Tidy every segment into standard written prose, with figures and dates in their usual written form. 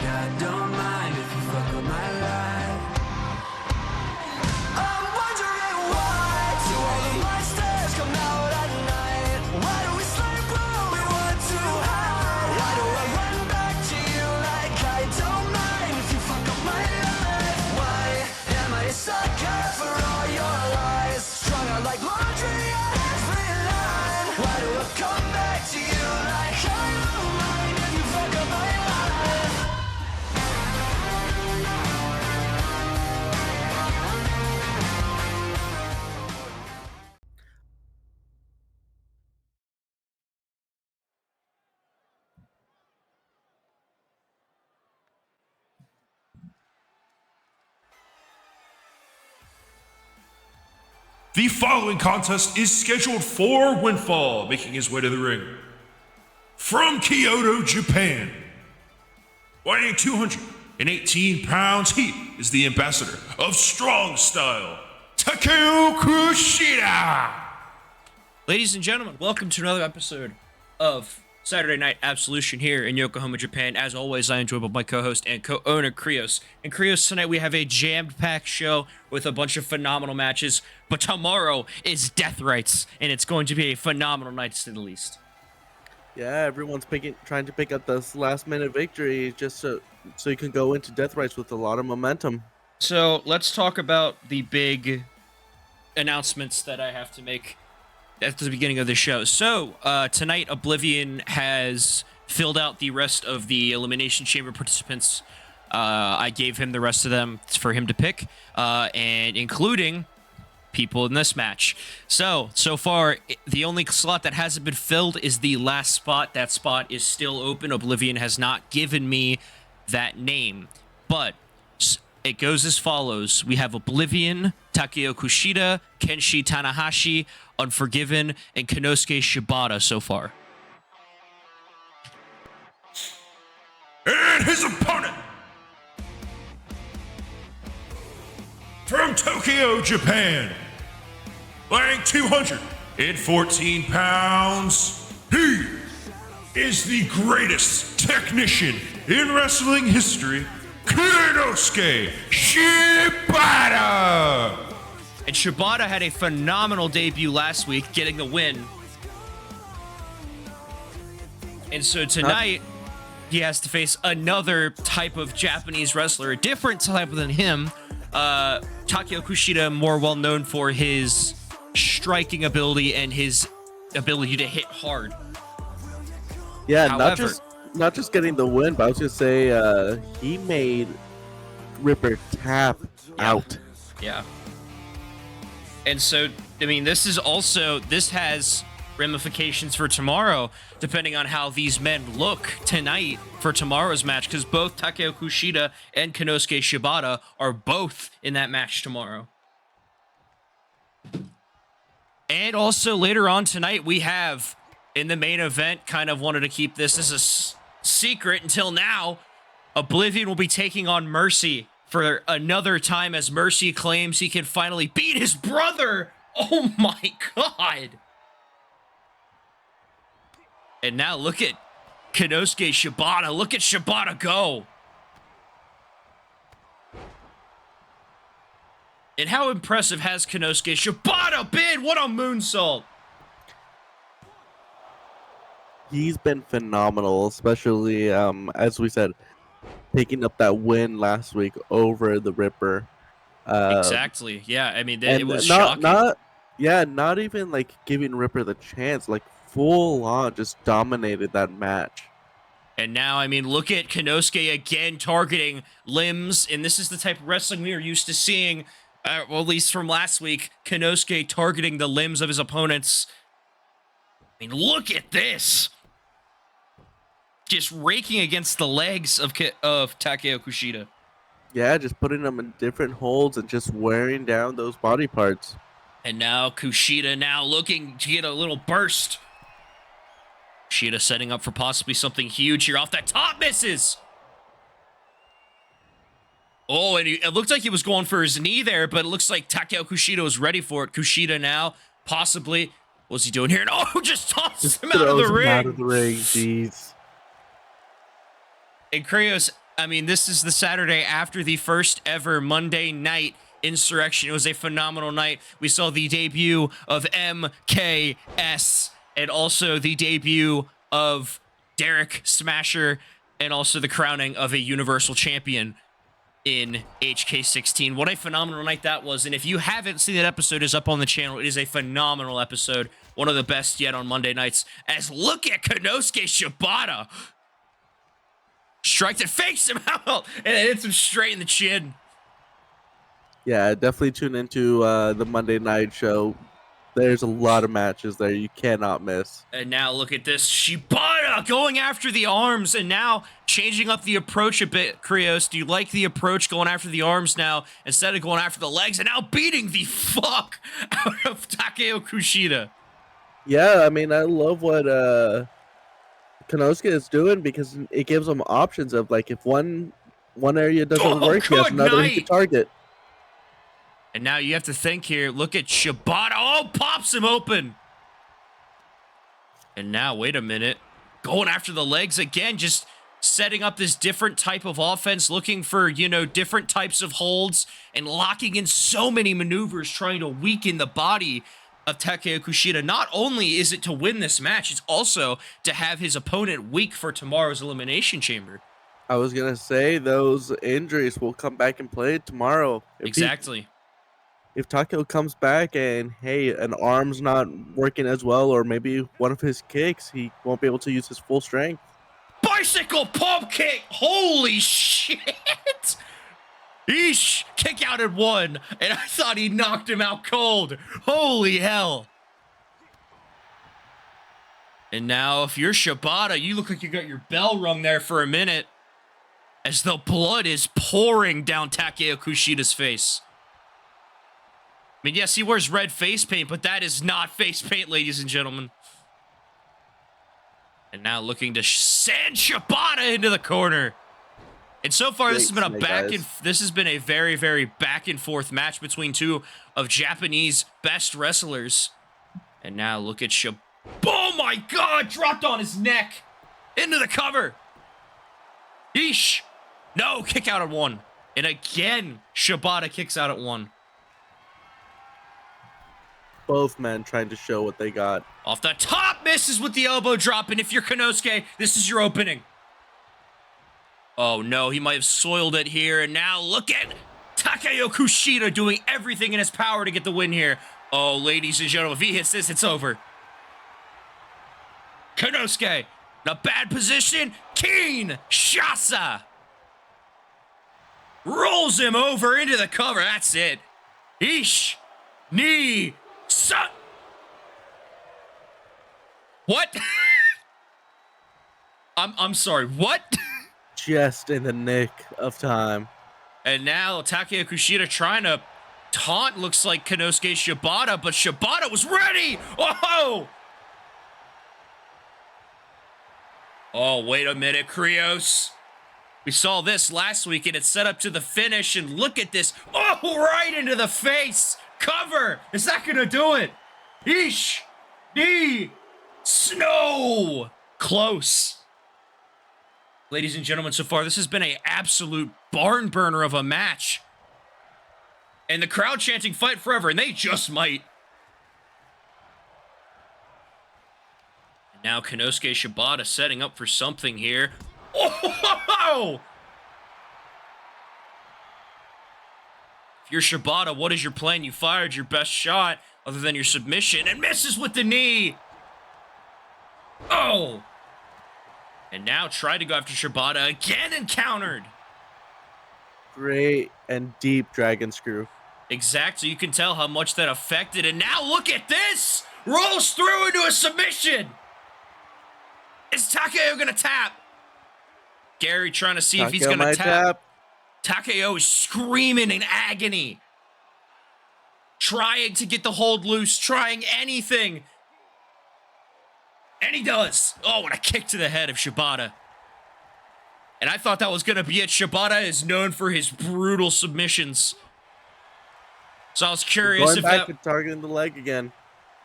I don't mind if you fuck with my life. I'm wondering why do all the monsters come out at night? Why do we sleep when we want to hide? Why do I run back to you like I don't mind if you fuck up my life? Why am I a sucker for all your lies? Strung out like laundry on every line. Why do I come back to you like I don't mind if you fuck up my life? The following contest is scheduled for Windfall, making his way to the ring. From Kyoto, Japan, weighing 218 pounds, he is the ambassador of strong style, Takeo Kushida. Ladies and gentlemen, welcome to another episode of Saturday Night Absolution here in Yokohama, Japan. As always, I am joined by my co-host and co-owner, Krios. And Krios, tonight we have a jammed-packed show with a bunch of phenomenal matches, but tomorrow is Death Rights, and it's going to be a phenomenal night to say the least. Yeah, everyone's trying to pick up this last-minute victory just so you can go into Death Rights with a lot of momentum. So let's talk about the big announcements that I have to make at the beginning of the show. So tonight, Oblivion has filled out the rest of the Elimination Chamber participants. I gave him the rest of them for him to pick, and including people in this match. So far, the only slot that hasn't been filled is the last spot. That spot is still open. Oblivion has not given me that name, but it goes as follows. We have Oblivion, Takeo Kushida, Kenshi Tanahashi, Unforgiven, and Konosuke Shibata so far. And his opponent, from Tokyo, Japan, weighing 214 pounds, he is the greatest technician in wrestling history, Konosuke Shibata! And Shibata had a phenomenal debut last week, getting the win. And so tonight, he has to face another type of Japanese wrestler, a different type than him. Takeo Kushida, more well known for his striking ability and his ability to hit hard. Yeah, However, not just getting the win, but I was gonna say he made Ripper tap out. Yeah. And so, I mean, this has ramifications for tomorrow, depending on how these men look tonight for tomorrow's match, because both Takeo Kushida and Konosuke Shibata are both in that match tomorrow. And also later on tonight, we have, in the main event, kind of wanted to keep this as a secret until now, Oblivion will be taking on Mercy for another time, as Mercy claims he can finally beat his brother. Oh my god. And now look at Konosuke Shibata. Look at Shibata go. And how impressive has Konosuke Shibata been? What a moonsault. He's been phenomenal, especially as we said, picking up that win last week over the Ripper. Exactly. Yeah, I mean, it was shocking. Not even like giving Ripper the chance, like full on just dominated that match. And now, I mean, look at Konosuke again targeting limbs, and this is the type of wrestling we are used to seeing, well, at least from last week, Konosuke targeting the limbs of his opponents. I mean, look at this. Just raking against the legs of Takeo Kushida. Yeah, just putting them in different holds and just wearing down those body parts. And now Kushida now looking to get a little burst. Kushida setting up for possibly something huge here off that top, misses. Oh, and it looked like he was going for his knee there, but it looks like Takeo Kushida was ready for it. Kushida now, possibly, what's he doing here? No, just tosses him out of the ring. Out of the ring, jeez. And Krios, I mean, this is the Saturday after the first ever Monday Night Insurrection. It was a phenomenal night. We saw the debut of MKS and also the debut of Derek Smasher and also the crowning of a Universal Champion in HK16. What a phenomenal night that was. And if you haven't seen that episode, it's up on the channel. It is a phenomenal episode. One of the best yet on Monday nights. As look at Konosuke Shibata. Strikes and fakes him out and it hits him straight in the chin. Yeah, definitely tune into the Monday night show. There's a lot of matches there you cannot miss. And now look at this. Shibata going after the arms and now changing up the approach a bit, Krios. Do you like the approach going after the arms now instead of going after the legs and now beating the fuck out of Takeo Kushida? Yeah, I mean, I love what Konosuke is doing because it gives him options of like if one area doesn't work, he has another he can target. And now you have to think here. Look at Shibata. Oh, pops him open. And now, wait a minute. Going after the legs again, just setting up this different type of offense, looking for, you know, different types of holds and locking in so many maneuvers, trying to weaken the body of Takeo Kushida. Not only is it to win this match, it's also to have his opponent weak for tomorrow's Elimination Chamber. I was going to say those injuries will come back and play tomorrow. Exactly. If Takeo comes back and, hey, an arm's not working as well, or maybe one of his kicks, he won't be able to use his full strength. Bicycle pump kick! Holy shit! Eesh! Kick out at one, and I thought he knocked him out cold. Holy hell. And now, if you're Shibata, you look like you got your bell rung there for a minute, as though blood is pouring down Takeo Kushida's face. I mean, yes, he wears red face paint, but that is not face paint, ladies and gentlemen. And now looking to send Shibata into the corner. And so far, this has been this has been a very, very back and forth match between two of Japanese best wrestlers. And now look at Shibata. Oh my God! Dropped on his neck into the cover. Yeesh! No, kick out at one. And again, Shibata kicks out at one. Both men trying to show what they got. Off the top, misses with the elbow drop, and if you're Konosuke, this is your opening. Oh no, he might have soiled it here, and now look at Takeo Kushida doing everything in his power to get the win here. Oh, ladies and gentlemen, if he hits this, it's over. Konosuke, in a bad position, King Shasa rolls him over into the cover, that's it. Eesh, knee, what? I'm sorry, what? Just in the nick of time. And now Takeo Kushida trying to taunt, looks like Konosuke Shibata, but Shibata was ready! Oh! Oh, wait a minute, Krios. We saw this last week, and it's set up to the finish, and look at this. Oh, right into the face! Cover! Is that gonna do it? Eesh! Knee! Snow! Close. Ladies and gentlemen, so far, this has been an absolute barn burner of a match. And the crowd chanting fight forever, and they just might. And now Konosuke Shibata setting up for something here. Oh! If you're Shibata, what is your plan? You fired your best shot other than your submission and misses with the knee. Oh! And now try to go after Shibata again and countered. Great and deep dragon screw. Exact, so you can tell how much that affected. And now look at this! Rolls through into a submission! Is Takeo gonna tap? Gary trying to see if he's gonna tap. Takeo is screaming in agony. Trying to get the hold loose, trying anything. And he does. Oh, what a kick to the head of Shibata. And I thought that was going to be it. Shibata is known for his brutal submissions. So I was curious going if back that... and targeting the leg again.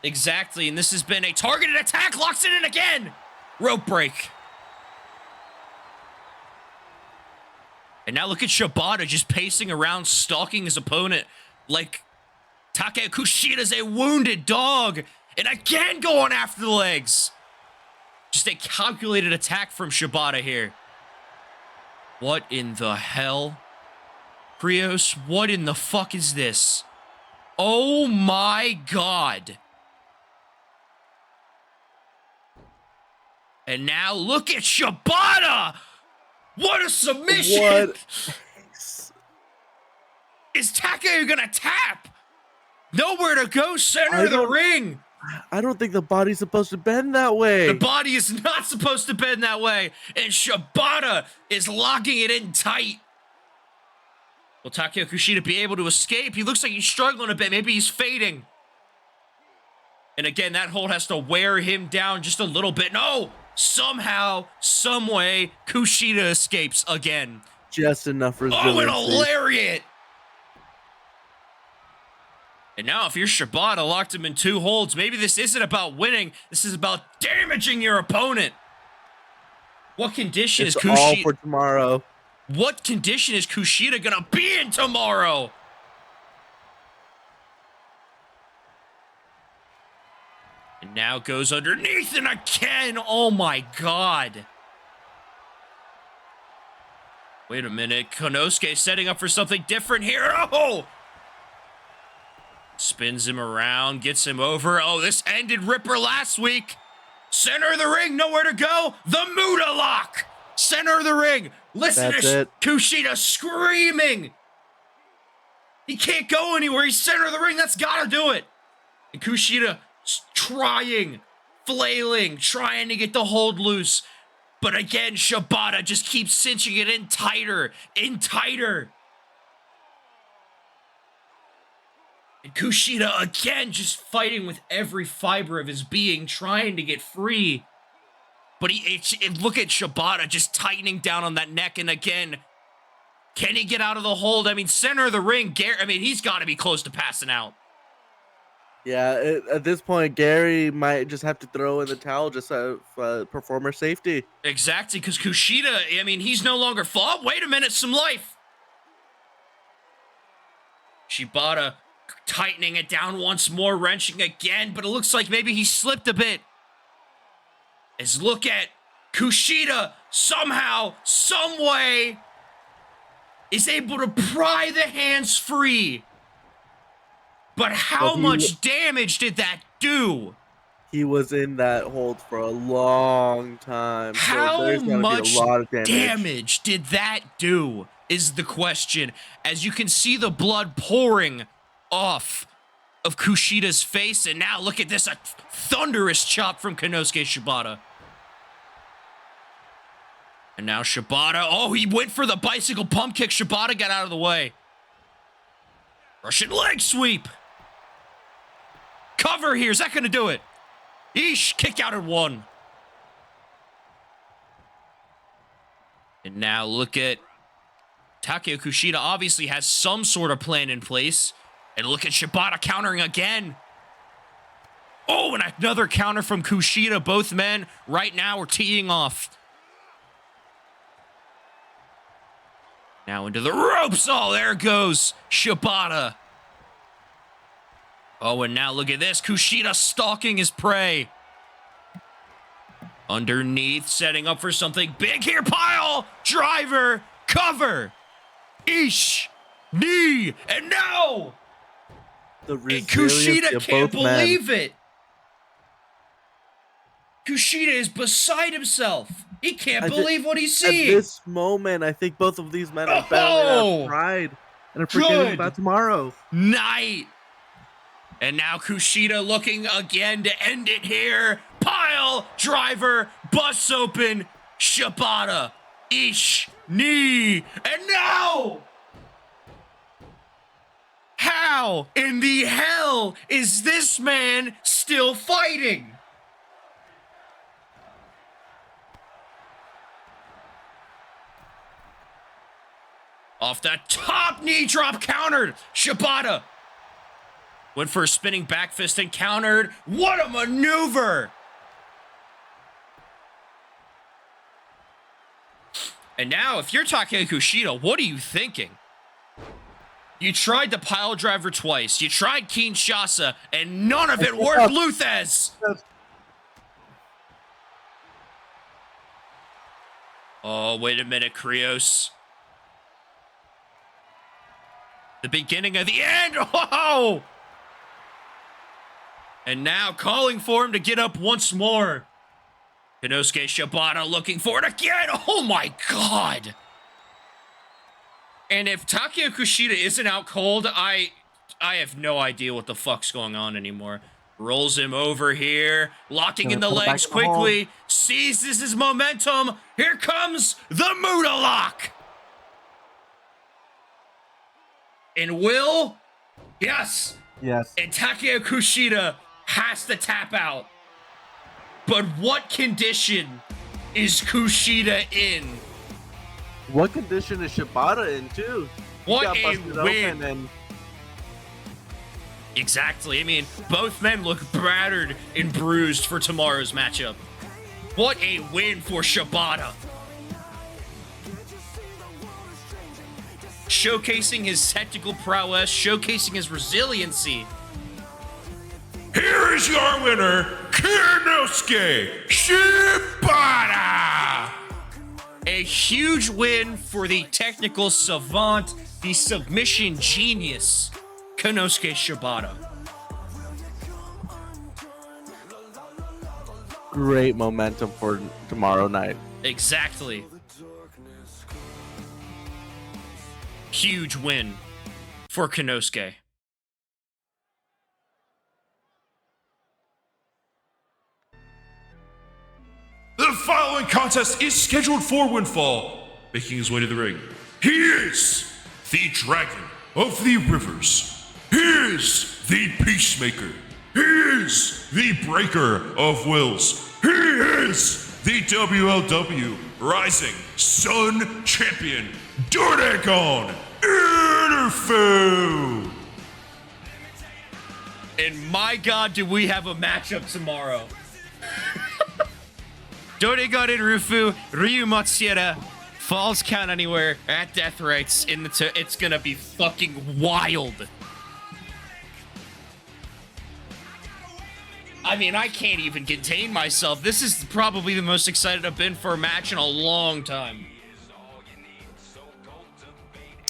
Exactly, and this has been a targeted attack. Locks it in again. Rope break. And now look at Shibata just pacing around, stalking his opponent like Takeo Kushida's a wounded dog. And again going after the legs. Just a calculated attack from Shibata here. What in the hell? Krios, what in the fuck is this? Oh my god. And now look at Shibata! What a submission! What? Is Takeo gonna tap? Nowhere to go, center of the ring. I don't think the body's supposed to bend that way. The body is not supposed to bend that way, and Shibata is locking it in tight. Will Takeo Kushida be able to escape? He looks like he's struggling a bit. Maybe he's fading. And again, that hold has to wear him down just a little bit. No! Somehow, some way, Kushida escapes again. Just enough resiliency. Oh, and a lariat! And now if you're Shibata, locked him in 2 holds, maybe this isn't about winning. This is about damaging your opponent. What condition is Kushida? All for tomorrow. What condition is Kushida gonna be in tomorrow? And now goes underneath and again. Oh my god. Wait a minute. Konosuke setting up for something different here. Oh! Spins him around, gets him over. Oh, this ended Ripper last week. Center of the ring, nowhere to go. The Muda lock. Center of the ring. Listen to Kushida screaming. He can't go anywhere. He's center of the ring. That's got to do it. And Kushida trying, flailing, trying to get the hold loose. But again, Shibata just keeps cinching it in tighter, in tighter. And Kushida again just fighting with every fiber of his being, trying to get free. But look at Shibata just tightening down on that neck. And again, can he get out of the hold? I mean, center of the ring, he's got to be close to passing out. Yeah, at this point, Gary might just have to throw in the towel just for performer safety. Exactly, because Kushida, I mean, he's no longer fought. Wait a minute, some life. Shibata tightening it down once more, wrenching again, but it looks like maybe he slipped a bit. As look at Kushida somehow, some way, is able to pry the hands free. But how much damage did that do? He was in that hold for a long time. How much damage did that do is the question. As you can see the blood pouring off of Kushida's face. And now look at this, a thunderous chop from Konosuke Shibata. And now Shibata, oh, he went for the bicycle pump kick. Shibata got out of the way. Russian leg sweep. Cover here, is that gonna do it? Eesh, kick out at 1. And now look at Takeo Kushida obviously has some sort of plan in place. And look at Shibata countering again. Oh, and another counter from Kushida. Both men right now are teeing off. Now into the ropes. Oh, there goes Shibata. Oh, and now look at this. Kushida stalking his prey. Underneath, setting up for something big here. Pile, driver, cover. Eesh, knee, and now. And Kushida can't believe it. Kushida is beside himself. He can't believe what he's seeing. At this moment, I think both of these men are battling out pride and are forgetting about tomorrow. Night. And now Kushida looking again to end it here. Pile, driver, bust open, Shibata, Ish, knee, and now! How in the hell is this man still fighting? Off the top, knee drop countered. Shibata went for a spinning back fist and countered. What a maneuver! And now, if you're Takaya Kushida, what are you thinking? You tried the pile driver twice. You tried Kinshasa, and none of it worked, Luthez. Oh, wait a minute, Krios. The beginning of the end. Oh! And now calling for him to get up once more. Konosuke Shibata looking for it again. Oh my god. And if Takaya Kushida isn't out cold, I have no idea what the fuck's going on anymore. Rolls him over here, locking in the legs quickly, seizes his momentum. Here comes the Muda lock. And Will, yes. Yes. And Takaya Kushida has to tap out. But what condition is Kushida in? What condition is Shibata in, too? What a win. And Exactly. I mean, both men look battered and bruised for tomorrow's matchup. What a win for Shibata. Showcasing his technical prowess, showcasing his resiliency. Here is your winner, Konosuke Shibata! A huge win for the technical savant, the submission genius, Konosuke Shibata. great momentum for tomorrow night. Exactly. Huge win for Konosuke. The following contest is scheduled for Windfall. Making his way to the ring, he is the Dragon of the Rivers. He is the Peacemaker. He is the Breaker of Wills. He is the WLW Rising Sun Champion, Dordagon Interfu. And my god, do we have a matchup tomorrow. Dordagon Rufu, Ryu Matsuda, Falls Count Anywhere at Death Rights in the it's gonna be fucking wild. I mean, I can't even contain myself. This is probably the most excited I've been for a match in a long time.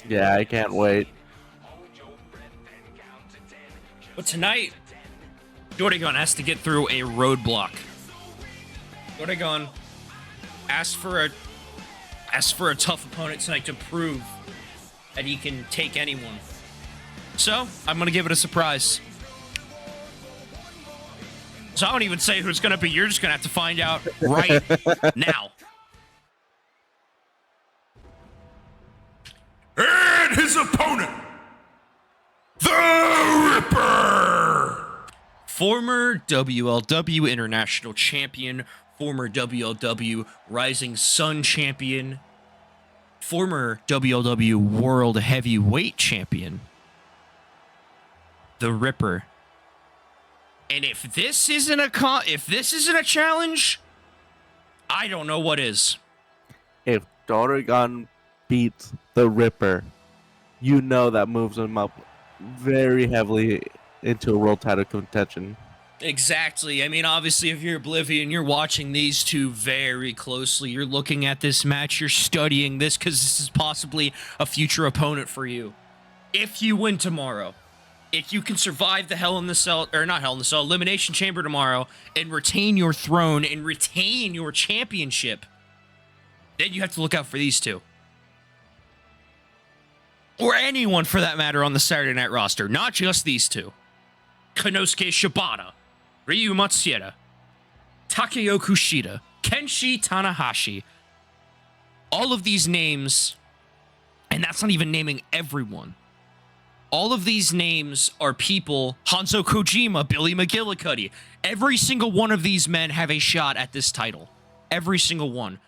Yeah, I can't wait. But tonight, Dordagon has to get through a roadblock. Dordagon asked for a tough opponent tonight to prove that he can take anyone. So, I'm going to give it a surprise. So I don't even say who it's going to be. You're just going to have to find out right now. And his opponent, the Ripper. Former WLW International Champion, former WLW Rising Sun Champion, former WLW World Heavyweight Champion, the Ripper. And if this isn't a challenge, I don't know what is. If Dordagon beats the Ripper, you know that moves him up very heavily into a world title contention. Exactly. I mean, obviously, if you're Oblivion, you're watching these two very closely. You're looking at this match. You're studying this because this is possibly a future opponent for you. If you win tomorrow, if you can survive the Elimination Chamber tomorrow and retain your throne and retain your championship, then you have to look out for these two. Or anyone, for that matter, on the Saturday Night roster. Not just these two. Konosuke Shibata, Ryu Matsuda, Takeo Kushida, Kenshi Tanahashi. All of these names, and that's not even naming everyone. All of these names are people, Hanzo Kojima, Billy McGillicuddy. Every single one of these men have a shot at this title. Every single one.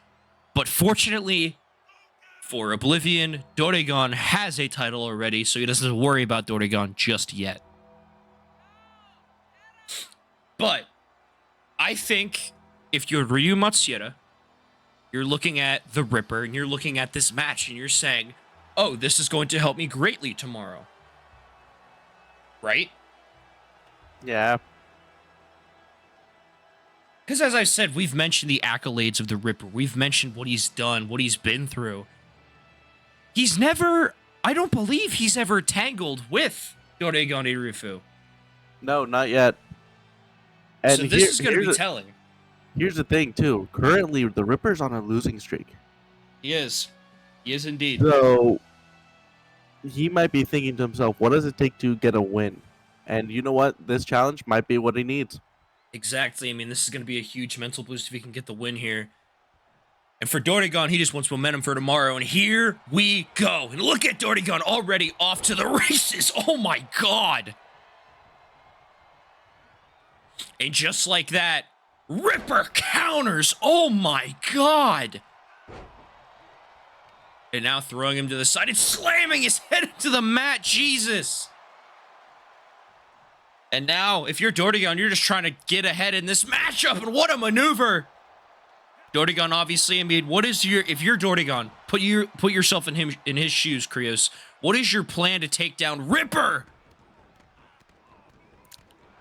But fortunately for Oblivion, Dordagon has a title already, so he doesn't have to worry about Dordagon just yet. But I think if you're Ryu Matsuda, You're looking at the Ripper, and you're looking at this match, and you're saying, oh, this is going to help me greatly tomorrow. Right? Yeah. Because as I said, we've mentioned the accolades of the Ripper. We've mentioned what he's done, what he's been through. He's never, I don't believe he's ever tangled with Doregon Irufu. No, not yet. And So this is going to be telling. Here's the thing, too. Currently, the Ripper's on a losing streak. He is. He is indeed. So, he might be thinking to himself, what does it take to get a win? And you know what? This challenge might be what he needs. Exactly. I mean, this is going to be a huge mental boost if he can get the win here. And for Doregon, he just wants momentum for tomorrow. And here we go. And look at Doregon already off to the races. Oh, my God. And just like that, Ripper counters. Oh, my God. And now throwing him to the side and slamming his head into the mat. Jesus. And now, if you're Doregon, you're just trying to get ahead in this matchup. And what a maneuver. Doregon, obviously, I mean, what is your... If you're Doregon, put yourself in his shoes, Krios. What is your plan to take down Ripper?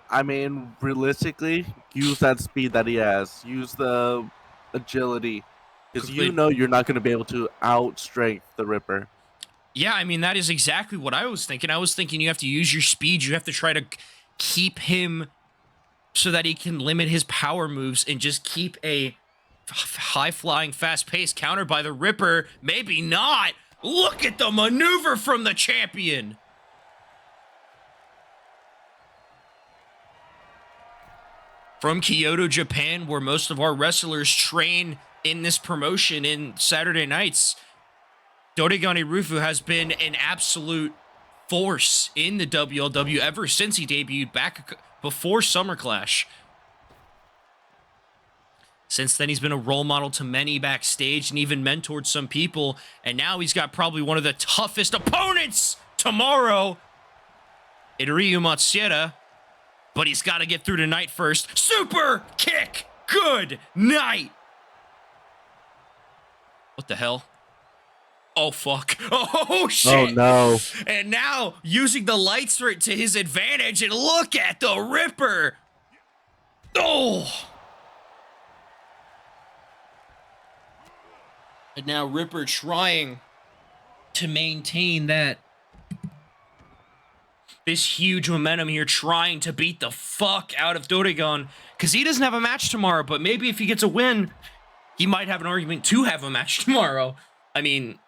I mean, realistically, use that speed that he has. Use the agility. Because you know you're not going to be able to outstrength the Ripper. Yeah, I mean, that is exactly what I was thinking. I was thinking you have to use your speed. You have to try to keep him so that he can limit his power moves and just keep a high-flying, fast-paced counter by the Ripper. Maybe not. Look at the maneuver from the champion. From Kyoto, Japan, where most of our wrestlers train in this promotion in Saturday nights, Doregon Irufu has been an absolute force in the WLW ever since he debuted back before Summer Clash. Since then, he's been a role model to many backstage and even mentored some people. And now he's got probably one of the toughest opponents tomorrow in Ryu Matsuda. But he's got to get through tonight first. Super kick. Good night. What the hell? Oh, fuck. Oh, shit. Oh, no. And now, using the lights to his advantage, and look at the Ripper. Oh. And now Ripper trying to maintain this huge momentum here, trying to beat the fuck out of Doregon, because he doesn't have a match tomorrow, but maybe if he gets a win, he might have an argument to have a match tomorrow. I mean,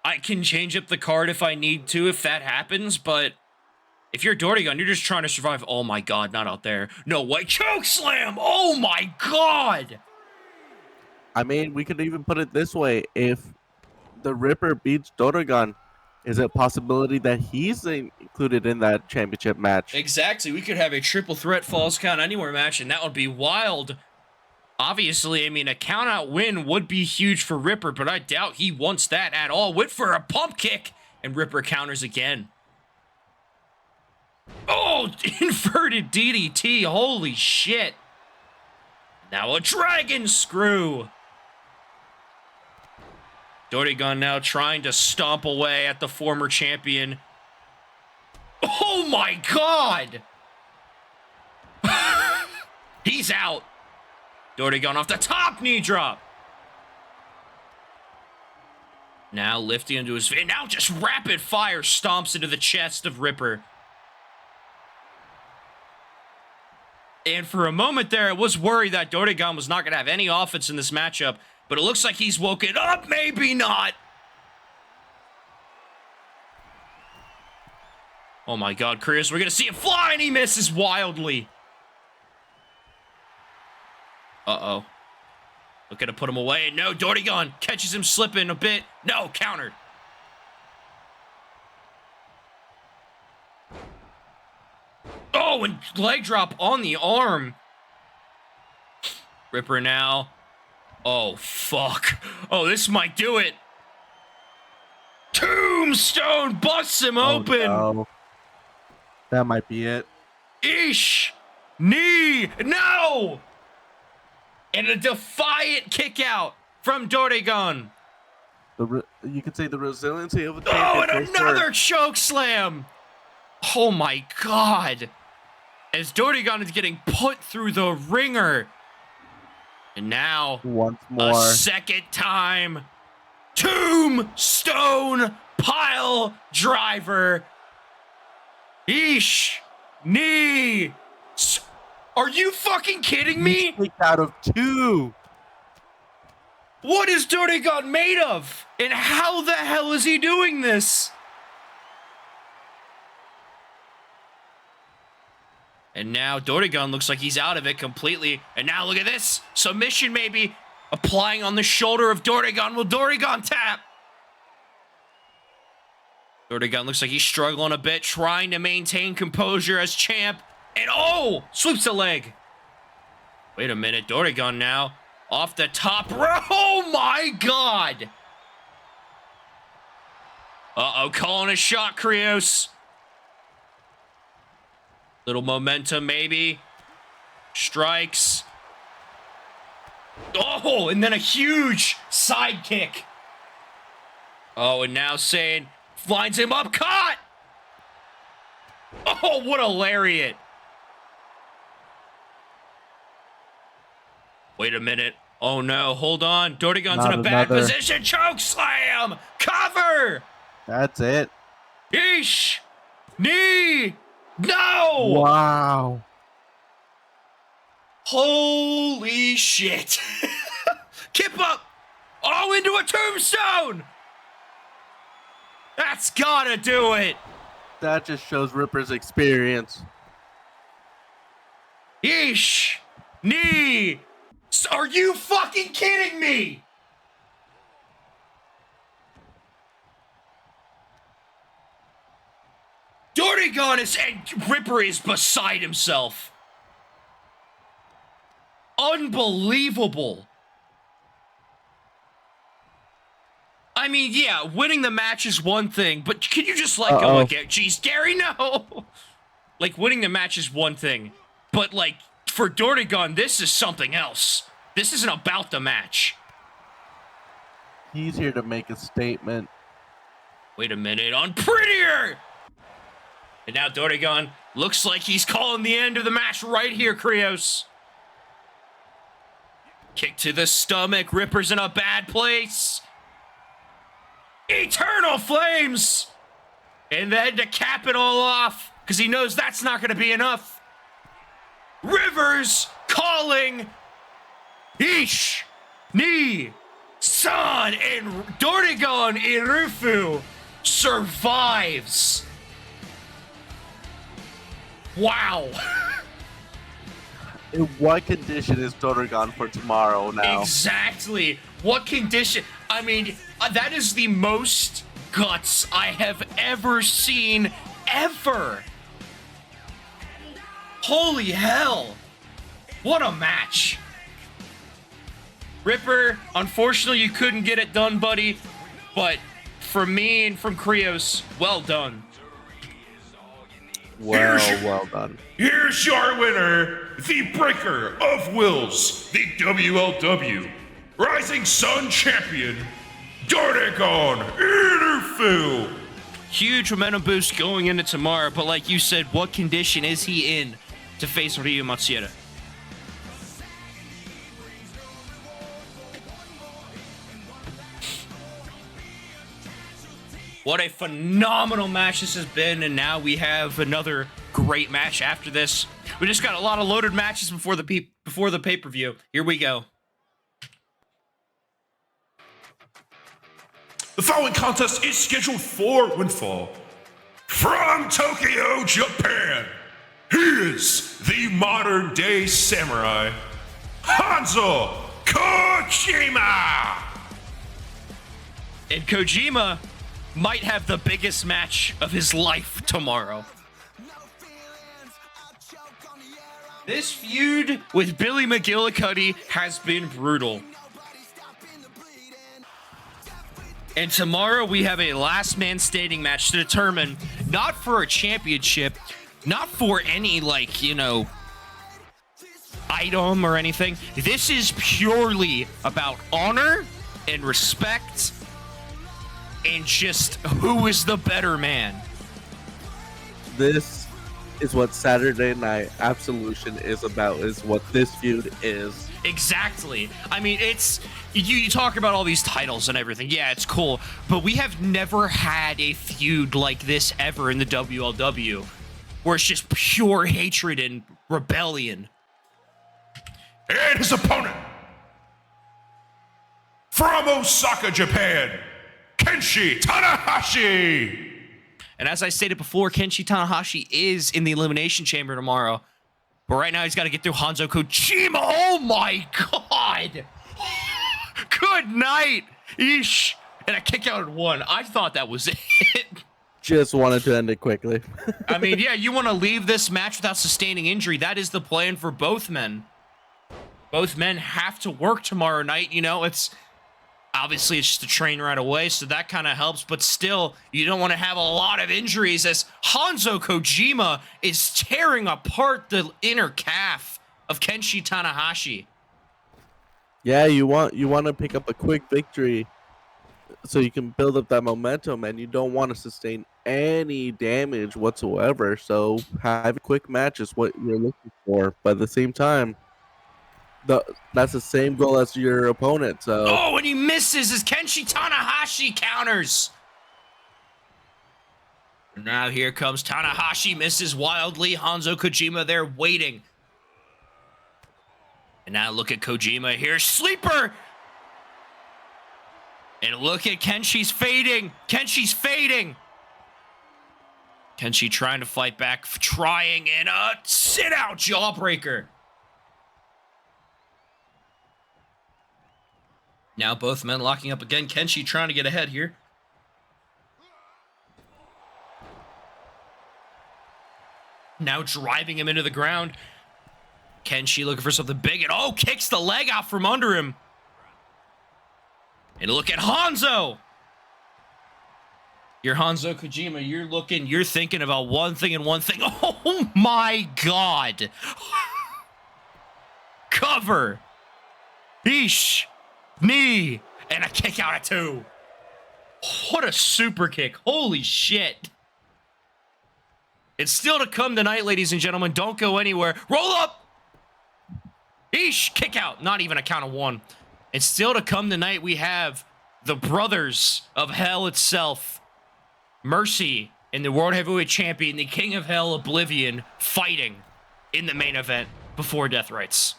I can change up the card if I need to, if that happens, but if you're Doregon, you're just trying to survive. Oh my God, not out there. No way. Choke slam. Oh my God. I mean, we could even put it this way. If the Ripper beats Doregon, is it a possibility that he's included in that championship match? Exactly. We could have a triple threat falls count anywhere match, and that would be wild. Obviously, I mean, a count-out win would be huge for Ripper, but I doubt he wants that at all. Went for a pump kick, and Ripper counters again. Oh, inverted DDT. Holy shit. Now a dragon screw. Doregon now trying to stomp away at the former champion. Oh my God! He's out. Doregon off the top, knee drop. Now lifting into his feet. Now just rapid fire stomps into the chest of Ripper. And for a moment there, I was worried that Doregon was not going to have any offense in this matchup. But it looks like he's woken up. Maybe not. Oh my God, Chris. We're going to see him fly, and he misses wildly. Uh-oh. Looking to put him away. No, Doregon catches him slipping a bit. No, countered. Oh, and leg drop on the arm. Ripper now. Oh, fuck. Oh, this might do it. Tombstone busts him open. No. That might be it. Ish. Knee. No. And a defiant kick out from Dordegon. You could say the resiliency of a Oh, champion. and another choke slam. Oh my God. As Dordegon is getting put through the ringer. And now, once more, a second time, tombstone pile driver. Eesh. Knee. Are you fucking kidding me? Kicked out of 2. What is Dordegon made of? And how the hell is he doing this? And now Dordegon looks like he's out of it completely. And now look at this. Submission maybe. Applying on the shoulder of Dordegon. Will Dordegon tap? Dordegon looks like he's struggling a bit, trying to maintain composure as champ. And oh, sweeps the leg. Wait a minute, Dordegon now. Off the top row. Oh my God. Uh-oh, calling a shot, Krios. Little momentum, maybe. Strikes. Oh, and then a huge side kick. Oh, and now saying, lines him up, caught. Oh, what a lariat. Wait a minute. Oh no, hold on. Dordegon's in a bad position. Choke slam. Cover. That's it. Yeesh. Knee. No. Wow. Holy shit. Kip up. Oh, into a tombstone. That's gotta do it. That just shows Ripper's experience. Yeesh. Knee. Are you fucking kidding me? Dordegon is, and Ripper is beside himself. Unbelievable. I mean, yeah, winning the match is one thing, but can you just let go again? Jeez, Gary, no. Like, winning the match is one thing, but like, for Dordegon, this is something else. This isn't about the match. He's here to make a statement. Wait a minute, on Prettier! And now Dordegon looks like he's calling the end of the match right here, Krios. Kick to the stomach, Ripper's in a bad place. Eternal Flames! And then to cap it all off, because he knows that's not going to be enough. Rivers calling. Ish, Knee, San, and Dordegon Irufu survives. Wow. In what condition is Dordegon for tomorrow now? Exactly. What condition? I mean, that is the most guts I have ever seen, ever. Holy hell. What a match. Ripper, unfortunately, you couldn't get it done, buddy. But from me and from Krios, well done. Well done. Here's your winner, the breaker of wills, the WLW Rising Sun Champion, Dordegon Irufu. Huge momentum boost going into tomorrow, but like you said, what condition is he in to face Ryu Matsuda? What a phenomenal match this has been, and now we have another great match after this. We just got a lot of loaded matches before the pay-per-view. Here we go. The following contest is scheduled for Windfall. From Tokyo, Japan, he is the modern-day samurai, Hanzo Kojima! And Kojima might have the biggest match of his life tomorrow. This feud with Billy McGillicuddy has been brutal. And tomorrow we have a last man standing match to determine, not for a championship, not for any, like, you know, item or anything. This is purely about honor and respect and just who is the better man. This is what Saturday Night Absolution is about, is what this feud is. Exactly. I mean, it's you talk about all these titles and everything. Yeah, it's cool, but we have never had a feud like this ever in the WLW, where it's just pure hatred and rebellion. And his opponent, from Osaka, Japan, Kenshi Tanahashi. And as I stated before, Kenshi Tanahashi is in the Elimination Chamber tomorrow. But right now, he's got to get through Hanzo Kojima. Oh, my God. Good night. Eesh. And a kick out at 1. I thought that was it. Just wanted to end it quickly. I mean, yeah, you want to leave this match without sustaining injury. That is the plan for both men. Both men have to work tomorrow night. You know, it's just a train right away, so that kind of helps. But still, you don't want to have a lot of injuries as Hanzo Kojima is tearing apart the inner calf of Kenshi Tanahashi. Yeah, you want to pick up a quick victory so you can build up that momentum, and you don't want to sustain any damage whatsoever. So have a quick match is what you're looking for. But at the same time, that's the same goal as your opponent. So oh, and he misses as Kenshi Tanahashi counters. And now here comes Tanahashi, misses wildly. Hanzo Kojima there waiting. And now look at Kojima here, sleeper. And look at Kenshi's fading. Kenshi's fading. Kenshi trying to fight back, trying, and a sit-out jawbreaker. Now both men locking up again. Kenshi trying to get ahead here. Now driving him into the ground. Kenshi looking for something big, and oh, kicks the leg out from under him. And look at Hanzo. You're Hanzo Kojima. You're thinking about one thing and one thing. Oh my God. Cover. Eesh. Knee. And a kick out at 2. What a super kick. Holy shit. It's still to come tonight, ladies and gentlemen. Don't go anywhere. Roll up. Eesh. Kick out. Not even a count of 1. And still to come tonight, we have the brothers of hell itself, Mercy and the World Heavyweight Champion, the King of Hell, Oblivion, fighting in the main event before Death Rights.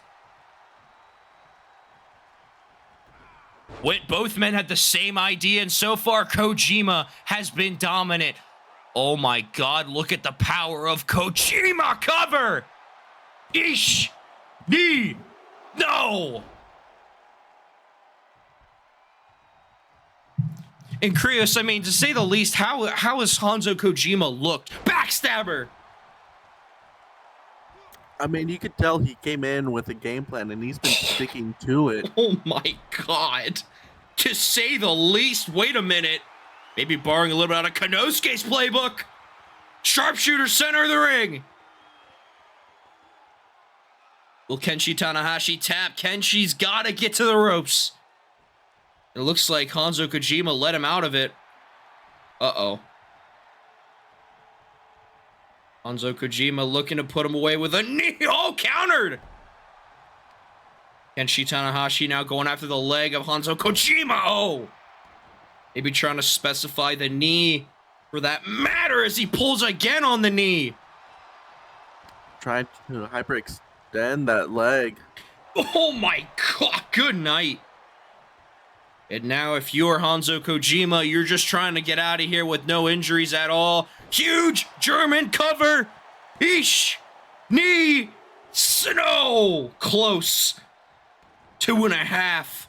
Both men had the same idea, and so far, Kojima has been dominant. Oh my God, look at the power of Kojima. Cover! Eesh! Knee! No! And Krios, I mean, to say the least, how has Hanzo Kojima looked? Backstabber! I mean, you could tell he came in with a game plan, and he's been sticking to it. Oh my God. To say the least. Wait a minute. Maybe borrowing a little bit out of Konosuke's playbook. Sharpshooter, center of the ring. Will Kenshi Tanahashi tap? Kenshi's got to get to the ropes. It looks like Hanzo Kojima let him out of it. Uh-oh. Hanzo Kojima looking to put him away with a knee. Oh, countered! Kenshi Tanahashi now going after the leg of Hanzo Kojima. Oh! Maybe trying to specify the knee for that matter as he pulls again on the knee. Trying to hyperextend that leg. Oh my God, good night. And now if you're Hanzo Kojima, you're just trying to get out of here with no injuries at all. Huge German cover. Eesh. Knee. Snow. Close. 2.5.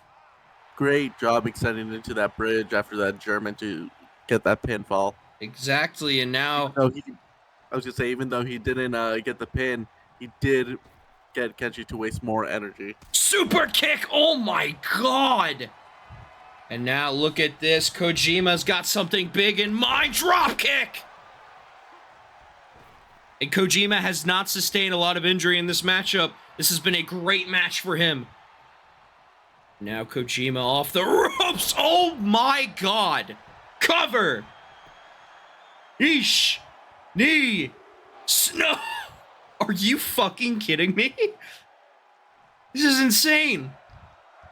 Great job extending into that bridge after that German to get that pinfall. Exactly, and now... I was going to say, even though he didn't get the pin, he did get Kenshi to waste more energy. Super kick. Oh my God. And now look at this. Kojima's got something big in mind. Drop kick. And Kojima has not sustained a lot of injury in this matchup. This has been a great match for him. Now Kojima off the ropes. Oh my god. Cover. Eesh. Knee. Snow. Are you fucking kidding me? This is insane.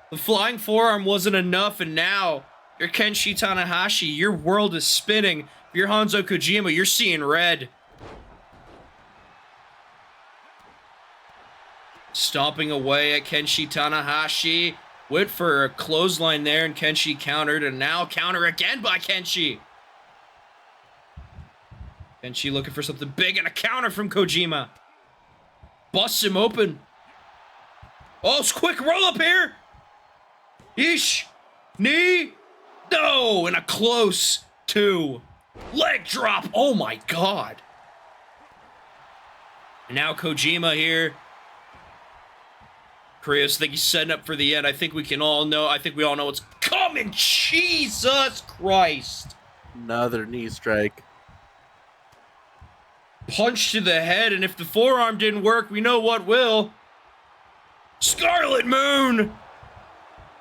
The flying forearm wasn't enough, and now you're Kenshi Tanahashi. Your world is spinning. If you're Hanzo Kojima, you're seeing red. Stomping away at Kenshi Tanahashi. Went for a clothesline there, and Kenshi countered, and now counter again by Kenshi. Kenshi looking for something big, and a counter from Kojima. Busts him open. Oh, it's quick roll up here. Yeesh. Knee. No, and a close 2. Leg drop. Oh my god. And now Kojima here. Chris, I think he's setting up for the end. I think we all know what's coming. Jesus Christ. Another knee strike. Punch to the head, and if the forearm didn't work, we know what will. Scarlet Moon.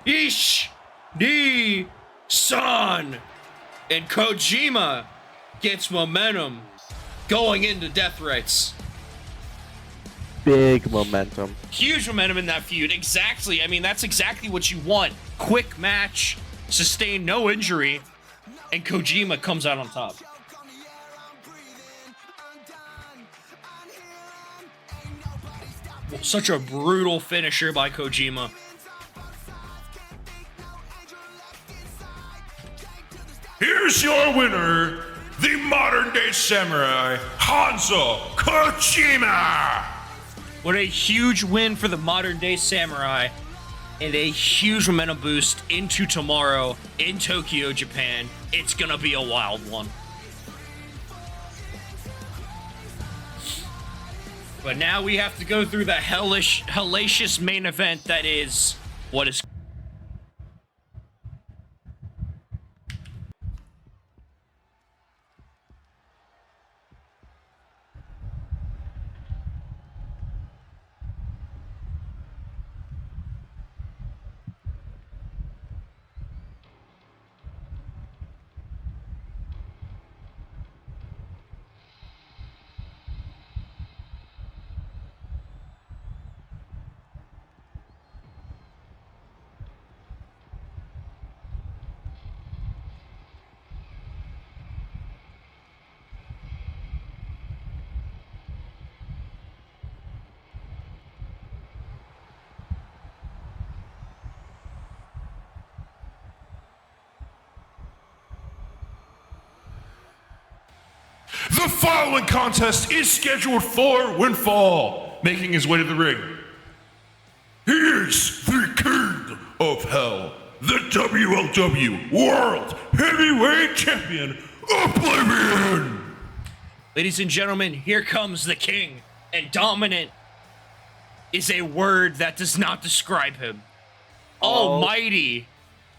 Yeesh. Knee. Son. And Kojima gets momentum going into Death Rights. Big momentum. Huge momentum in that feud. Exactly. I mean, that's exactly what you want. Quick match, sustain no injury, and Kojima comes out on top. Such a brutal finisher by Kojima. Here's your winner, the modern-day samurai, Hanzo Kojima! What a huge win for the modern-day samurai, and a huge momentum boost into tomorrow in Tokyo, Japan. It's gonna be a wild one. But now we have to go through the hellacious main event that is what is. The following contest is scheduled for one fall. Making his way to the ring, he is the King of Hell, the WLW World Heavyweight Champion, Oblivion! Ladies and gentlemen, here comes the king, and dominant is a word that does not describe him. Almighty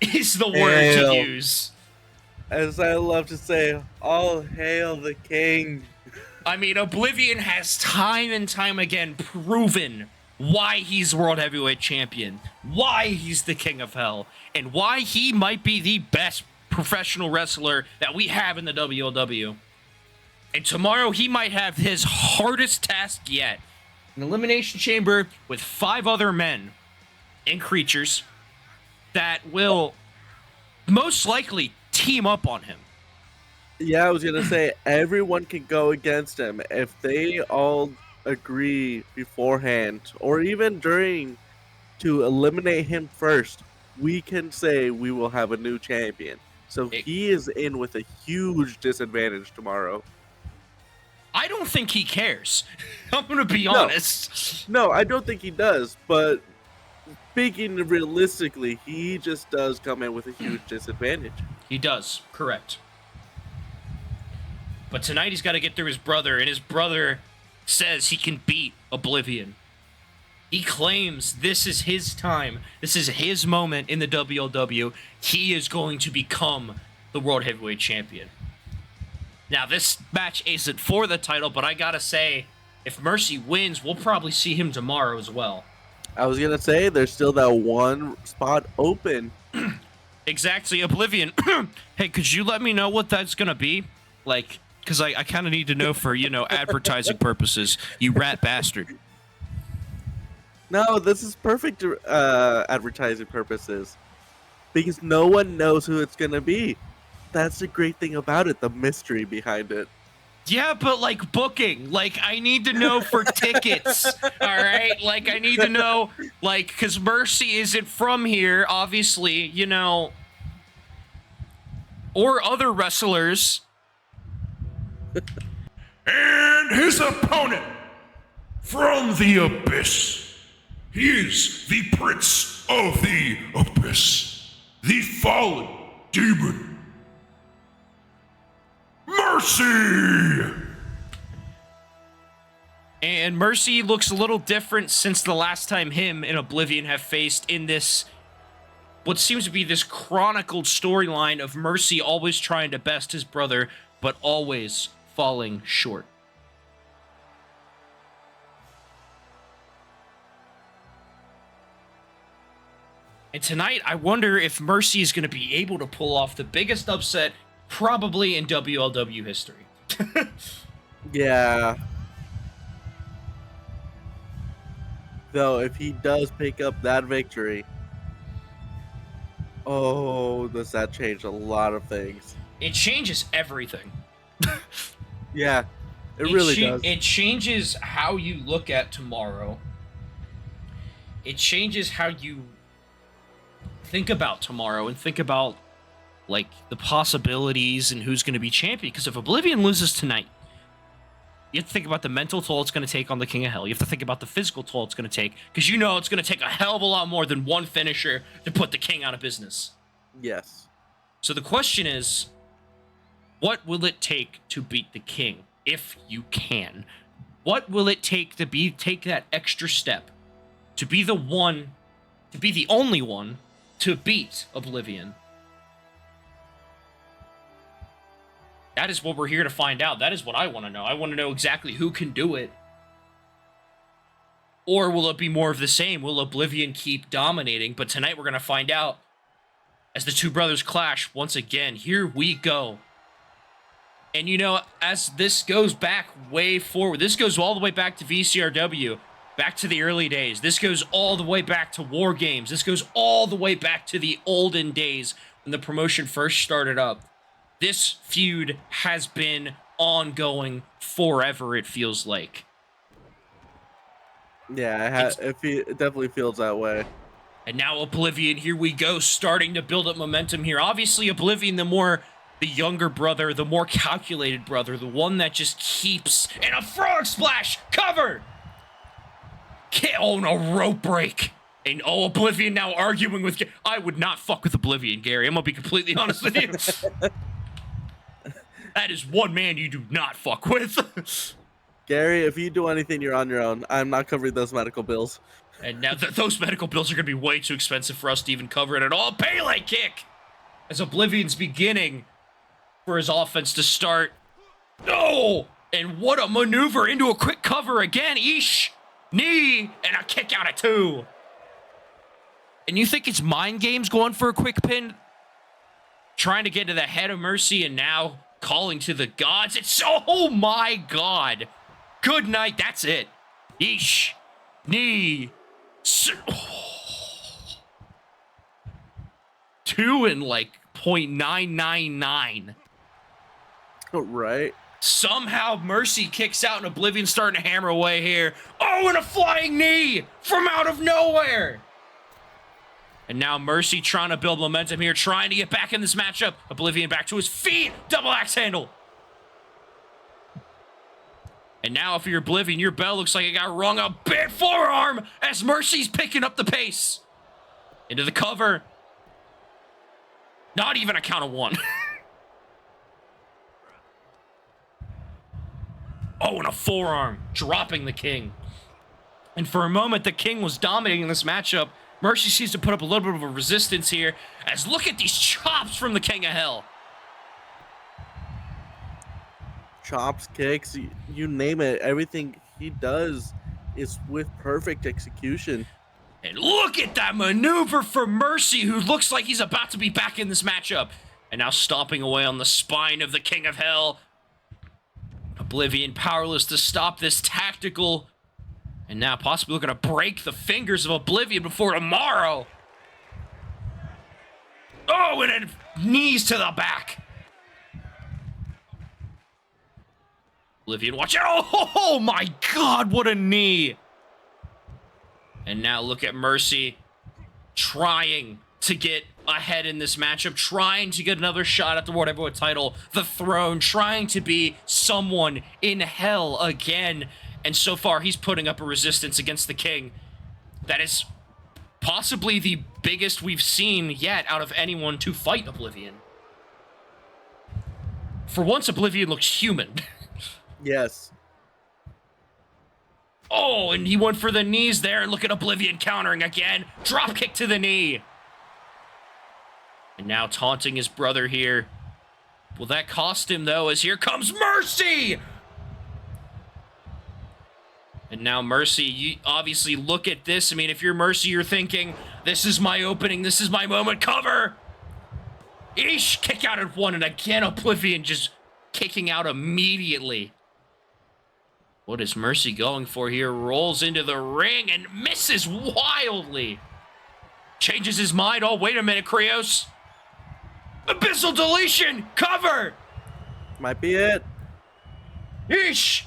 is the word to use. As I love to say, all hail the king. I mean, Oblivion has time and time again proven why he's World Heavyweight Champion, why he's the King of Hell, and why he might be the best professional wrestler that we have in the WLW. And tomorrow he might have his hardest task yet. An elimination chamber with 5 other men and creatures that will most likely team up on him. Yeah, I was gonna say everyone can go against him if they all agree beforehand or even during to eliminate him first. We can say we will have a new champion. So he is in with a huge disadvantage tomorrow. I don't think he cares. I'm gonna be honest. No, I don't think he does, but speaking realistically, he just does come in with a huge disadvantage. He does, correct. But tonight he's got to get through his brother, and his brother says he can beat Oblivion. He claims this is his time. This is his moment in the WLW. He is going to become the World Heavyweight Champion. Now, this match isn't for the title, but I gotta say, if Mercy wins, we'll probably see him tomorrow as well. I was gonna say there's still that one spot open. Exactly, Oblivion. Hey, could you let me know what that's gonna be? Like, because I kind of need to know for, advertising purposes, you rat bastard. No, this is perfect advertising purposes. Because no one knows who it's gonna be. That's the great thing about it, the mystery behind it. Yeah, but like booking, like I need to know for tickets, all right? Like I need to know, like, because Mercy isn't from here, obviously, or other wrestlers. And his opponent from the Abyss. He is the Prince of the Abyss, the fallen demon, Mercy! And Mercy looks a little different since the last time him and Oblivion have faced in this, what seems to be this chronicled storyline of Mercy always trying to best his brother, but always falling short. And tonight, I wonder if Mercy is going to be able to pull off the biggest upset probably in WLW history. Yeah. Though, if he does pick up that victory, oh, does that change a lot of things? It changes everything. Yeah, it really does. It changes how you look at tomorrow. It changes how you think about tomorrow and think about, like, the possibilities and who's going to be champion. Because if Oblivion loses tonight, you have to think about the mental toll it's going to take on the King of Hell. You have to think about the physical toll it's going to take. Because it's going to take a hell of a lot more than one finisher to put the King out of business. Yes. So the question is, what will it take to beat the King, if you can? What will it take to take that extra step, to be the only one to beat Oblivion? That is what we're here to find out. That is what I want to know. I want to know exactly who can do it. Or will it be more of the same? Will Oblivion keep dominating? But tonight we're going to find out as the two brothers clash once again. Here we go. And as this goes back way forward, this goes all the way back to VCRW, back to the early days. This goes all the way back to War Games. This goes all the way back to the olden days when the promotion first started up. This feud has been ongoing forever, it feels like. Yeah, it definitely feels that way. And now Oblivion, here we go, starting to build up momentum here. Obviously, Oblivion, the younger brother, the more calculated brother, the one that just keeps... And a frog splash! Covered! Oh, no, rope break. And Oblivion now arguing with... I would not fuck with Oblivion, Gary. I'm going to be completely honest with you. That is one man you do not fuck with. Gary, if you do anything, you're on your own. I'm not covering those medical bills. And now those medical bills are going to be way too expensive for us to even cover it at all. Pele kick! As Oblivion's beginning for his offense to start. Oh! And what a maneuver into a quick cover again. Eesh! Knee! And a kick out at 2. And you think it's mind games going for a quick pin? Trying to get to the head of Mercy and now calling to the gods. Oh my god. Good night. That's it. Eesh. Knee. 2 and like 0.999. Right. Somehow Mercy kicks out and Oblivion's starting to hammer away here. Oh, and a flying knee from out of nowhere. And now Mercy trying to build momentum here, trying to get back in this matchup. Oblivion back to his feet. Double axe handle. And now if you're Oblivion, your bell looks like it got rung a bit. Forearm as Mercy's picking up the pace. Into the cover. Not even a count of 1. Oh, and a forearm. Dropping the King. And for a moment, the King was dominating this matchup. Mercy seems to put up a little bit of a resistance here. As look at these chops from the King of Hell. Chops, kicks, you name it. Everything he does is with perfect execution. And look at that maneuver for Mercy, who looks like he's about to be back in this matchup. And now stomping away on the spine of the King of Hell. Oblivion powerless to stop this tactical. And now possibly looking to break the fingers of Oblivion before tomorrow. Oh, and then knees to the back. Oblivion, watch out. Oh my God, what a knee. And now look at Mercy trying to get ahead in this matchup, trying to get another shot at the World Heavyweight title, the throne, trying to be someone in hell again. And so far, he's putting up a resistance against the King that is possibly the biggest we've seen yet out of anyone to fight Oblivion. For once, Oblivion looks human. Yes. Oh, and he went for the knees there. Look at Oblivion countering again. Drop kick to the knee. And now taunting his brother here. Will that cost him, though, as here comes Mercy! And now Mercy, you obviously look at this. I mean, if you're Mercy, you're thinking, this is my opening, this is my moment, cover! Eesh, kick out at one, and again, Oblivion just kicking out immediately. What is Mercy going for here? Rolls into the ring and misses wildly. Changes his mind. Oh, wait a minute, Krios. Abyssal deletion, cover! Might be it. Eesh!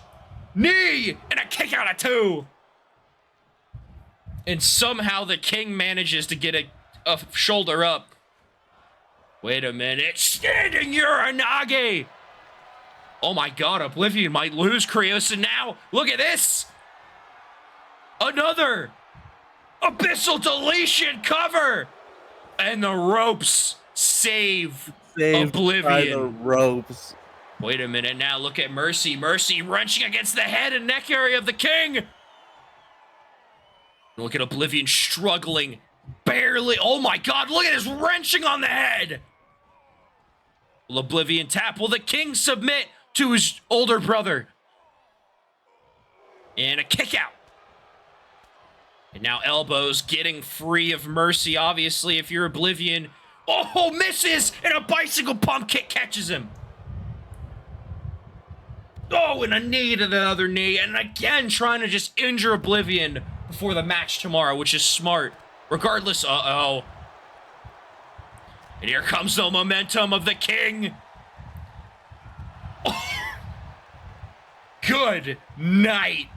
Knee! And a kick out of two! And somehow the King manages to get a shoulder up. Wait a minute. Standing Uranage! Oh my God, Oblivion might lose Krios, and now, look at this! Another! Abyssal deletion cover! And the ropes save Saved Oblivion. by the ropes. Wait a minute now, look at Mercy. Mercy wrenching against the head and neck area of the King. Look at Oblivion struggling. Barely. Oh my God, look at his wrenching on the head. Will Oblivion tap? Will the King submit to his older brother? And a kick out. And now elbows getting free of Mercy, obviously, if you're Oblivion. Oh, misses! And a bicycle pump kick catches him. Oh, and a knee to the other knee. And again, trying to just injure Oblivion before the match tomorrow, which is smart. Regardless, uh-oh. And here comes the momentum of the King. Oh. Good night.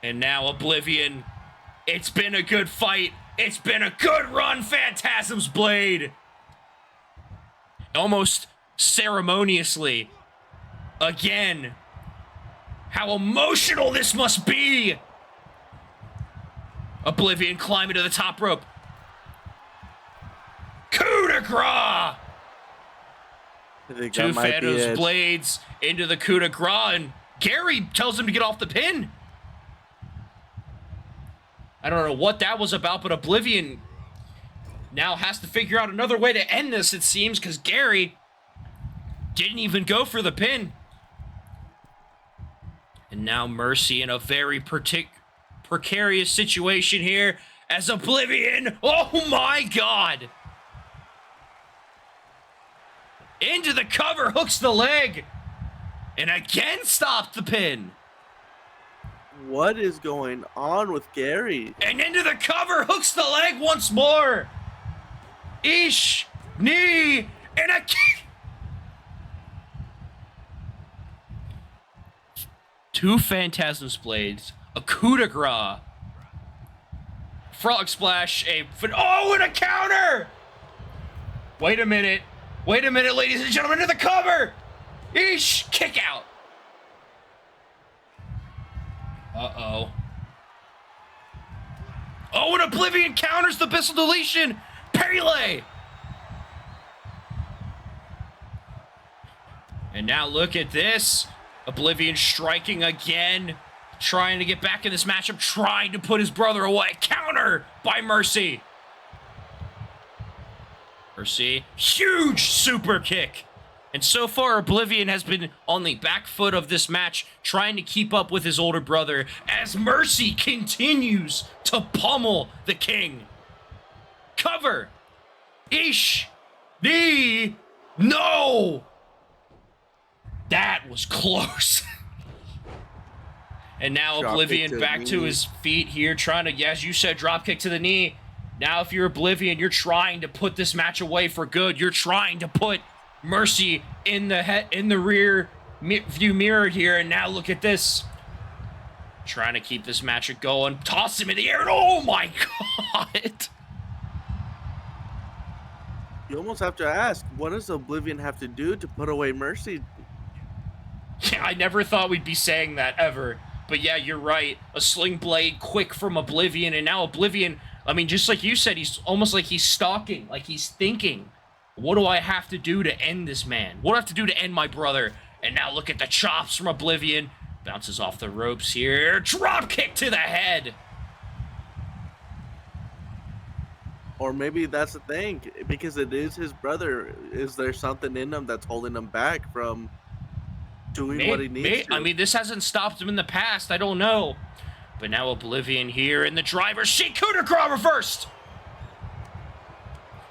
And now Oblivion. It's been a good fight. It's been a good run, Phantasm's Blade. Almost ceremoniously. Again. How emotional this must be. Oblivion climbing to the top rope. Coup de grace. Two Phantom's Blades into the coup de grace, and Gary tells him to get off the pin. I don't know what that was about, but Oblivion now has to figure out another way to end this, it seems, because Gary didn't even go for the pin. And now Mercy in a very precarious situation here as Oblivion, oh my God! Into the cover, hooks the leg, and again stopped the pin. What is going on with Gary? And into the cover, hooks the leg once more. Eesh, knee, and a kick. Two Phantasm's Blades, a coup de grace, frog splash, oh, and a counter. Wait a minute, ladies and gentlemen, to the cover. Eesh, kick out. Uh-oh. Oh, and Oblivion counters the Abyssal Deletion. Pele. And now look at this. Oblivion striking again. Trying to get back in this matchup. Trying to put his brother away. Counter by Mercy. Mercy. Huge super kick. And so far, Oblivion has been on the back foot of this match, trying to keep up with his older brother, as Mercy continues to pummel the King. Cover. Ish. Knee. No. That was close. And now Drop Oblivion kick to back the to knee. his feet here, trying to, as you said, drop kick to the knee. Now if you're Oblivion, you're trying to put this match away for good. You're trying to put Mercy in the rear view mirror here, and now look at this. Trying to keep this match going. Toss him in the air, and oh my god! You almost have to ask, what does Oblivion have to do to put away Mercy? Yeah, I never thought we'd be saying that ever. But yeah, you're right. A sling blade quick from Oblivion, and now Oblivion, I mean, just like you said, he's almost like he's stalking, like he's thinking, what do I have to do to end this man? What do I have to do to end my brother? And now look at the chops from Oblivion. Bounces off the ropes here. Drop kick to the head. Or maybe that's the thing, because it is his brother. Is there something in him that's holding him back from doing what he needs to? I mean, this hasn't stopped him in the past. I don't know. But now Oblivion here in the driver's seat. Coup de grace reversed.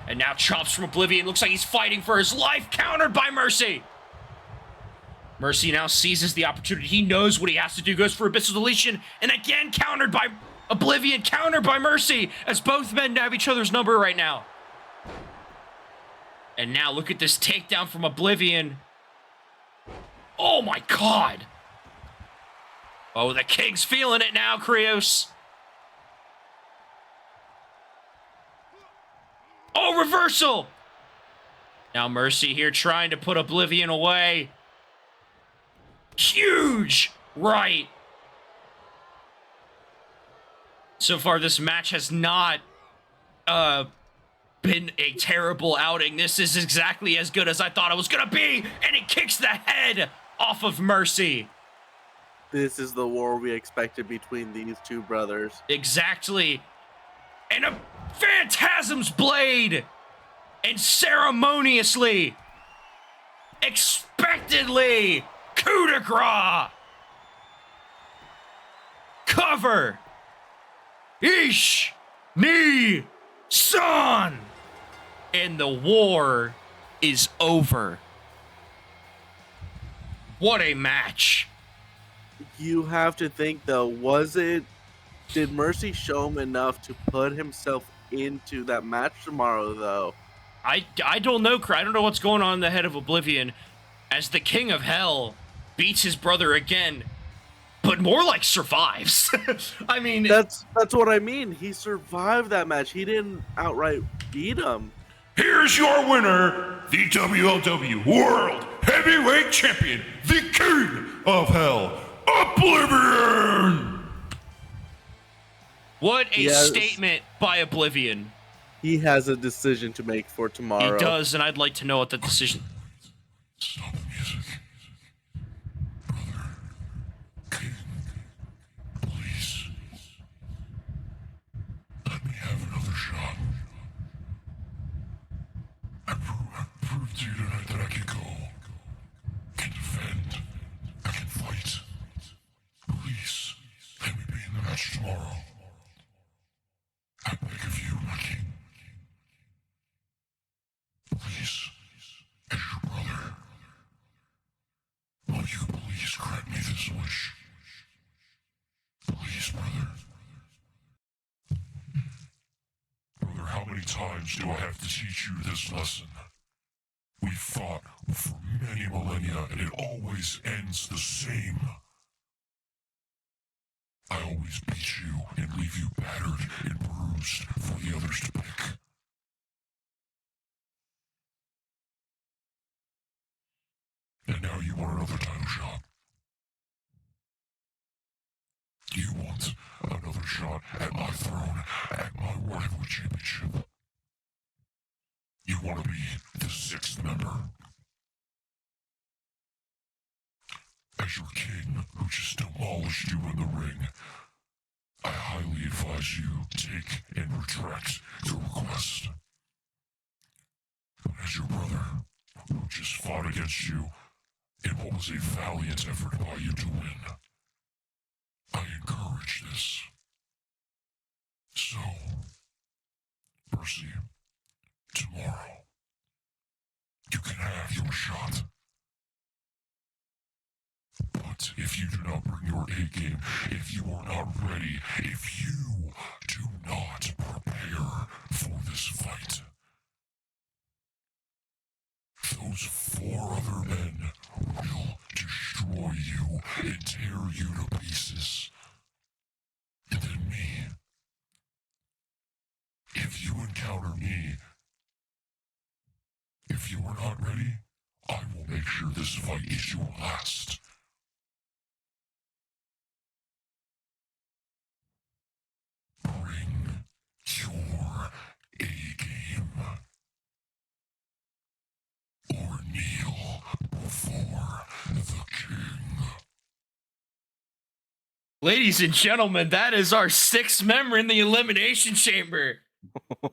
And now chops from Oblivion. Looks like he's fighting for his life. Countered by Mercy. Mercy now seizes the opportunity. He knows what he has to do. Goes for Abyssal Deletion. And again countered by Oblivion. Countered by Mercy. As both men have each other's number right now. And now look at this takedown from Oblivion. Oh my god. Oh, the King's feeling it now, Krios. Oh, reversal. Now Mercy here trying to put Oblivion away. Huge right. So far, this match has not been a terrible outing. This is exactly as good as I thought it was going to be. And it kicks the head off of Mercy. This is the war we expected between these two brothers. Exactly. And a Phantasm's blade. And ceremoniously, expectedly, coup de grace. Cover. Ish. Knee. Son. And the war is over. What a match. You have to think, though, did Mercy show him enough to put himself into that match tomorrow, though? I don't know, I don't know what's going on in the head of Oblivion as the King of Hell beats his brother again, but more like survives. I mean, That's what I mean. He survived that match. He didn't outright beat him. Here's your winner, the WLW World Heavyweight Champion, the King of Hell, Oblivion! what a Yes. statement by Oblivion. He has a decision to make for tomorrow. He does, and I'd like to know what the decision... Stop the music. Brother, King, please. Let me have another shot. I proved to you tonight that I can go, can defend, I can fight. Please, let me be in the match tomorrow. I beg of you, my king. Please, as your brother, will you please grant me this wish? Please, brother. Brother, how many times do I have to teach you this lesson? We fought for many millennia, and it always ends the same. I always beat you and leave you battered and bruised for the others to pick. And now you want another title shot. You want another shot at my throne, at my World Heavyweight Championship. You want to be the sixth member. As your king, who just demolished you in the ring, I highly advise you take and retract your request. As your brother, who just fought against you in what was a valiant effort by you to win. I encourage this. So, Percy, tomorrow, you can have your shot. But if you do not bring your A game, if you are not ready, if you do not prepare for this fight, those 4 other men will destroy you and tear you to pieces. And then me. If you encounter me, if you are not ready, I will make sure this fight is your last. Bring your A game. Or kneel before the king. Ladies and gentlemen, that is our 6th member in the Elimination Chamber.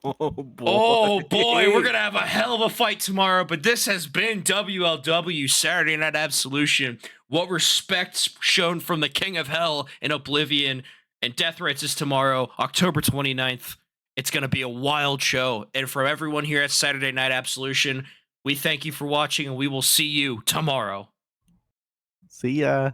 Oh boy. Oh boy, we're gonna have a hell of a fight tomorrow. But this has been WLW Saturday Night Absolution. What respect's shown from the King of Hell in Oblivion, and Death Threats is tomorrow, October 29th. It's gonna be a wild show. And from everyone here at Saturday Night Absolution, we thank you for watching, and we will see you tomorrow. See ya.